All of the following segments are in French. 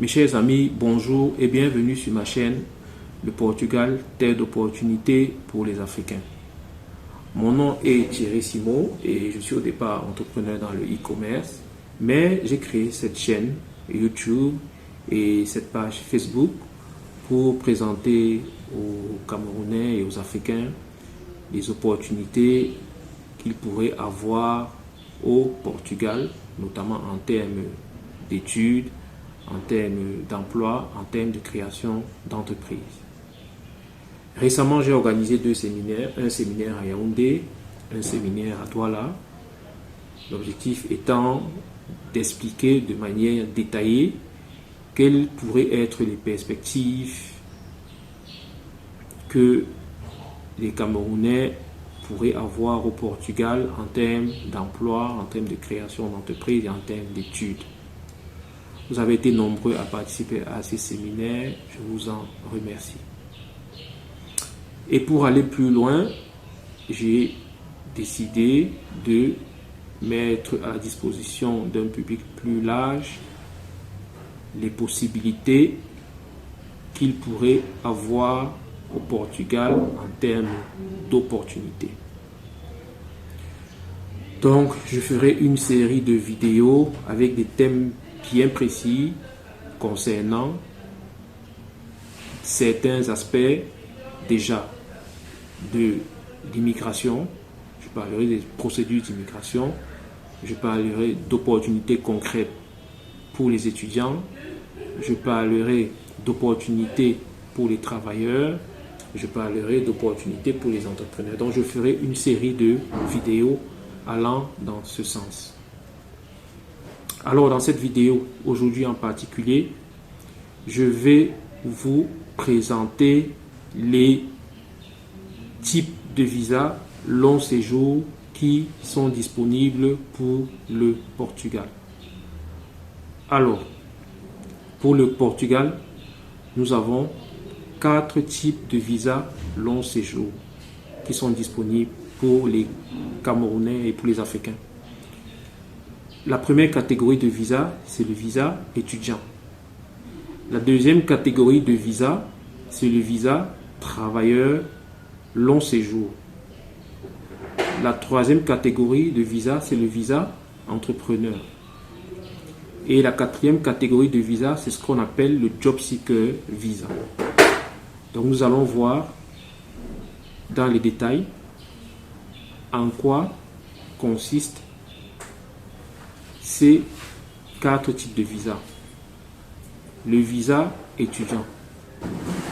Mes chers amis, bonjour et bienvenue sur ma chaîne Le Portugal, terre d'opportunités pour les Africains. Mon nom est Thierry Simon et je suis au départ entrepreneur dans le e-commerce, mais j'ai créé cette chaîne YouTube et cette page Facebook pour présenter aux Camerounais et aux Africains les opportunités qu'ils pourraient avoir au Portugal, notamment en termes d'études, en termes d'emploi, en termes de création d'entreprises. Récemment, j'ai organisé deux séminaires, un séminaire à Yaoundé, un séminaire à Douala. L'objectif étant d'expliquer de manière détaillée quelles pourraient être les perspectives que les Camerounais pourraient avoir au Portugal en termes d'emploi, en termes de création d'entreprises et en termes d'études. Vous avez été nombreux à participer à ces séminaires, je vous en remercie. Et pour aller plus loin, j'ai décidé de mettre à la disposition d'un public plus large les possibilités qu'il pourrait avoir au Portugal en termes d'opportunités. Donc, je ferai une série de vidéos avec des thèmes bien précis concernant certains aspects déjà de l'immigration. Je parlerai des procédures d'immigration, je parlerai d'opportunités concrètes pour les étudiants, je parlerai d'opportunités pour les travailleurs, je parlerai d'opportunités pour les entrepreneurs. Donc je ferai une série de vidéos allant dans ce sens. Alors dans cette vidéo, aujourd'hui en particulier, je vais vous présenter les types de visas long séjour qui sont disponibles pour le Portugal. Alors, pour le Portugal, nous avons 4 types de visas long séjour qui sont disponibles pour les Camerounais et pour les Africains. La première catégorie de visa, c'est le visa étudiant. La deuxième catégorie de visa, c'est le visa travailleur long séjour. La troisième catégorie de visa, c'est le visa entrepreneur. Et la quatrième catégorie de visa, c'est ce qu'on appelle le job seeker visa. Donc nous allons voir dans les détails en quoi consistent ces 4 types de visas. Le visa étudiant.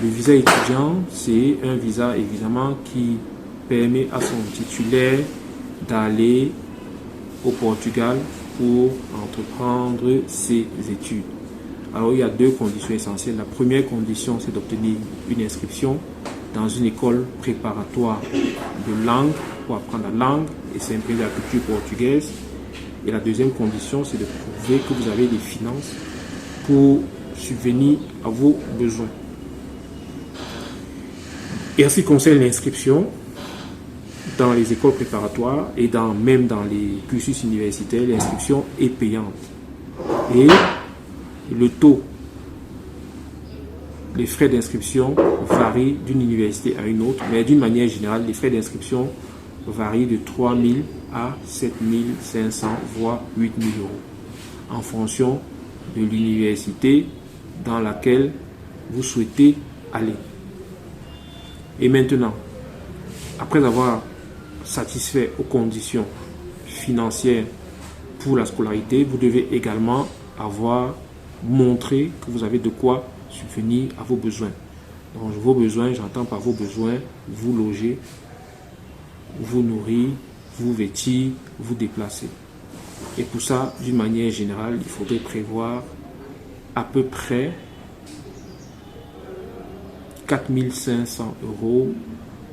Le visa étudiant, c'est un visa évidemment qui permet à son titulaire d'aller au Portugal pour entreprendre ses études. Alors il y a 2 conditions essentielles. La première condition, c'est d'obtenir une inscription dans une école préparatoire de langue pour apprendre la langue et s'imprégner la culture portugaise. Et la deuxième condition, c'est de prouver que vous avez des finances pour subvenir à vos besoins. Et en ce qui concerne l'inscription dans les écoles préparatoires et même dans les cursus universitaires, l'inscription est payante. Et le taux, les frais d'inscription varient d'une université à une autre, mais d'une manière générale, les frais d'inscription varient de 3 000 à 7 500, voire 8 000 euros, en fonction de l'université dans laquelle vous souhaitez aller. Et maintenant, après avoir satisfait aux conditions financières pour la scolarité, vous devez également avoir montré que vous avez de quoi subvenir à vos besoins. Donc vos besoins, j'entends par vos besoins, vous loger, vous nourrir, vous vêtir, vous déplacer. Et pour ça, d'une manière générale, il faudrait prévoir à peu près 4 500 euros,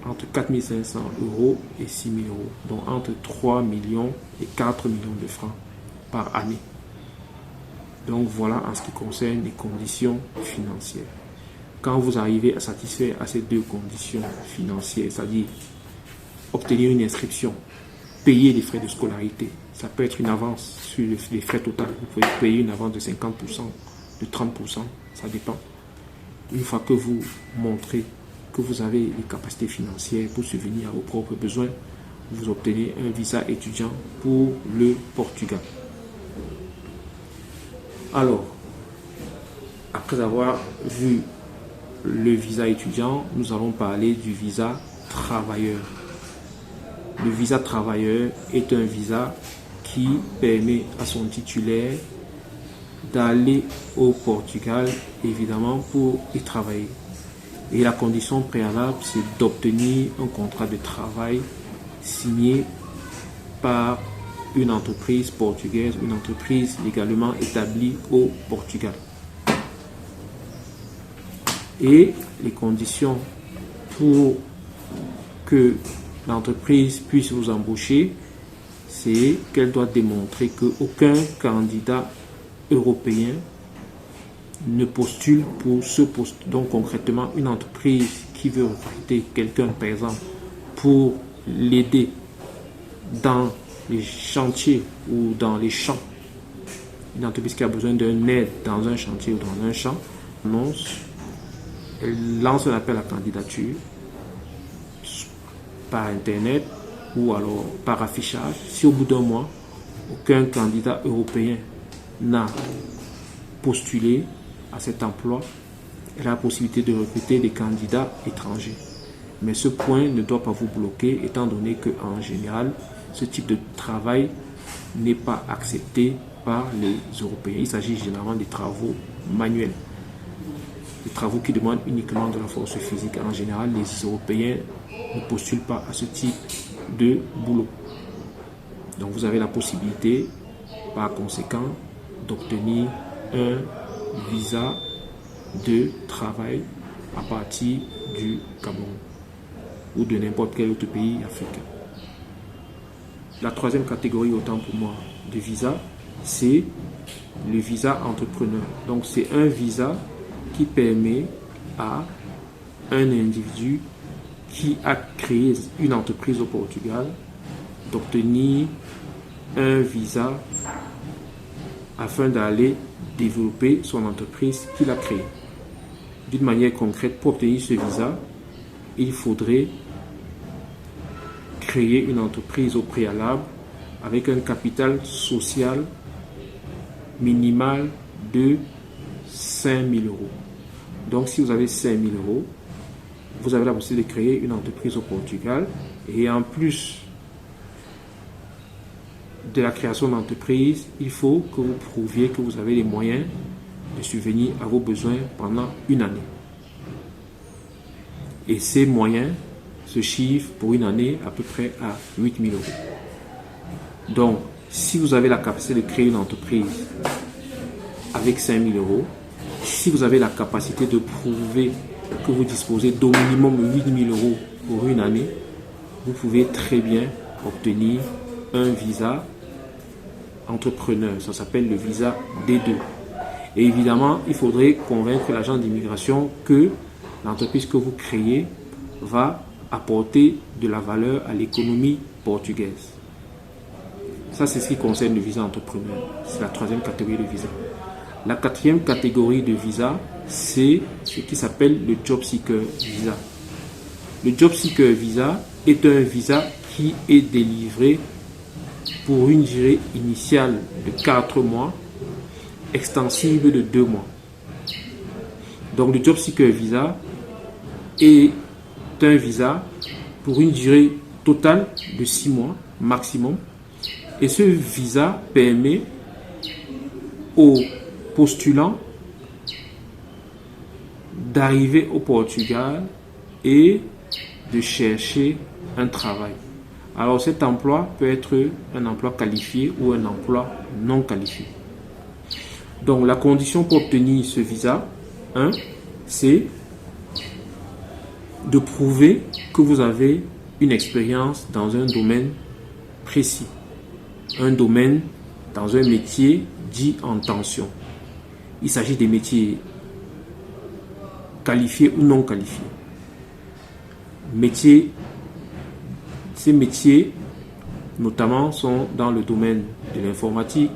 entre 4 500 euros et 6 000 euros, donc entre 3 millions et 4 millions de francs par année. Donc voilà en ce qui concerne les conditions financières. Quand vous arrivez à satisfaire à ces 2 conditions financières, c'est-à-dire obtenir une inscription, payer les frais de scolarité, ça peut être une avance sur les frais totaux. Vous pouvez payer une avance de 50% de 30%, ça dépend. Une fois que vous montrez que vous avez les capacités financières pour subvenir à vos propres besoins, vous obtenez un visa étudiant pour le Portugal. Alors, après avoir vu le visa étudiant, nous allons parler du visa travailleur. Le visa travailleur est un visa qui permet à son titulaire d'aller au Portugal, évidemment, pour y travailler. Et la condition préalable, c'est d'obtenir un contrat de travail signé par une entreprise portugaise, une entreprise légalement établie au Portugal. Et les conditions pour que l'entreprise puisse vous embaucher, c'est qu'elle doit démontrer qu'aucun candidat européen ne postule pour ce poste. Donc concrètement, une entreprise qui veut recruter quelqu'un, par exemple, pour l'aider dans les chantiers ou dans les champs, une entreprise qui a besoin d'un aide dans un chantier ou dans un champ, elle lance un appel à candidature par internet ou alors par affichage. Si au bout d'un mois, aucun candidat européen n'a postulé à cet emploi, elle a la possibilité de recruter des candidats étrangers. Mais ce point ne doit pas vous bloquer, étant donné qu'en général, ce type de travail n'est pas accepté par les Européens. Il s'agit généralement des travaux manuels, des travaux qui demandent uniquement de la force physique. En général, les Européens ne postulent pas à ce type de boulot. Donc vous avez la possibilité, par conséquent, d'obtenir un visa de travail à partir du Cameroun ou de n'importe quel autre pays africain. La troisième catégorie, autant pour moi, de visa, c'est le visa entrepreneur. Donc c'est un visa qui permet à un individu qui a créé une entreprise au Portugal d'obtenir un visa afin d'aller développer son entreprise qu'il a créée. D'une manière concrète, pour obtenir ce visa, il faudrait créer une entreprise au préalable avec un capital social minimal de 5 000 euros. Donc si vous avez 5 000 euros, vous avez la possibilité de créer une entreprise au Portugal et en plus de la création d'entreprise, il faut que vous prouviez que vous avez les moyens de subvenir à vos besoins pendant une année. Et ces moyens se chiffrent pour une année à peu près à 8 000 euros. Donc, si vous avez la capacité de créer une entreprise avec 5 000 euros, si vous avez la capacité de prouver que vous disposez d'au minimum 8 000 euros pour une année, vous pouvez très bien obtenir un visa entrepreneur. Ça s'appelle le visa D2. Et évidemment, il faudrait convaincre l'agent d'immigration que l'entreprise que vous créez va apporter de la valeur à l'économie portugaise. Ça, c'est ce qui concerne le visa entrepreneur. C'est la troisième catégorie de visa. La quatrième catégorie de visa, c'est ce qui s'appelle le Job Seeker Visa. Le Job Seeker Visa est un visa qui est délivré pour une durée initiale de 4 mois, extensible de 2 mois. Donc le Job Seeker Visa est un visa pour une durée totale de 6 mois maximum. Et ce visa permet aux postulants d'arriver au Portugal et de chercher un travail. Alors cet emploi peut être un emploi qualifié ou un emploi non qualifié. Donc la condition pour obtenir ce visa, c'est de prouver que vous avez une expérience dans un domaine précis, un domaine dans un métier dit en tension. Il s'agit des métiers qualifiés ou non qualifiés. Ces métiers, notamment, sont dans le domaine de l'informatique,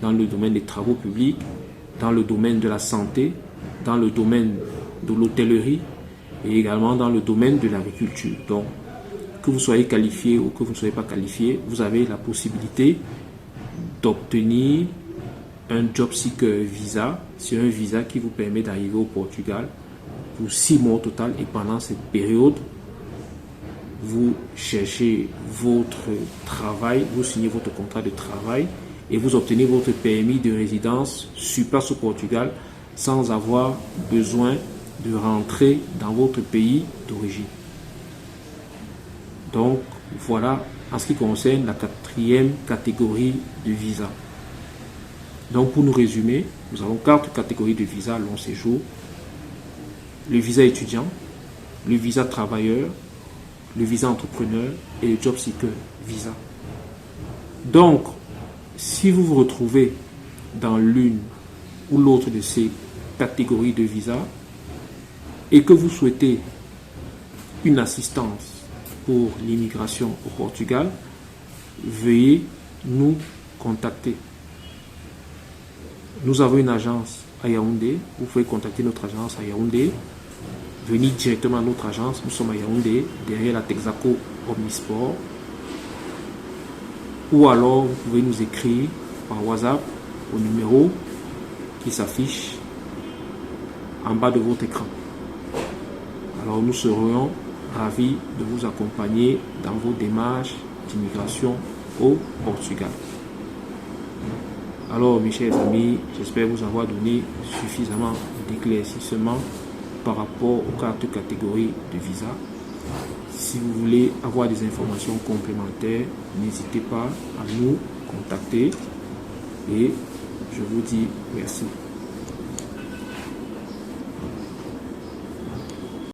dans le domaine des travaux publics, dans le domaine de la santé, dans le domaine de l'hôtellerie et également dans le domaine de l'agriculture. Donc, que vous soyez qualifié ou que vous ne soyez pas qualifié, vous avez la possibilité d'obtenir un job seeker visa. C'est un visa qui vous permet d'arriver au Portugal pour 6 mois au total, et pendant cette période, vous cherchez votre travail, vous signez votre contrat de travail et vous obtenez votre permis de résidence sur place au Portugal sans avoir besoin de rentrer dans votre pays d'origine. Donc voilà en ce qui concerne la 4e catégorie de visa. Donc pour nous résumer, nous avons 4 catégories de visa long séjour: le visa étudiant, le visa travailleur, le visa entrepreneur et le job seeker visa. Donc, si vous vous retrouvez dans l'une ou l'autre de ces catégories de visa et que vous souhaitez une assistance pour l'immigration au Portugal, veuillez nous contacter. Nous avons une agence à Yaoundé. Vous pouvez contacter notre agence à Yaoundé. Venez directement à notre agence. Nous sommes à Yaoundé, derrière la Texaco Omnisport. Ou alors, vous pouvez nous écrire par WhatsApp au numéro qui s'affiche en bas de votre écran. Alors, nous serions ravis de vous accompagner dans vos démarches d'immigration au Portugal. Alors, mes chers amis, j'espère vous avoir donné suffisamment d'éclaircissements par rapport aux 4 catégories de visa. Si vous voulez avoir des informations complémentaires, n'hésitez pas à nous contacter et je vous dis merci.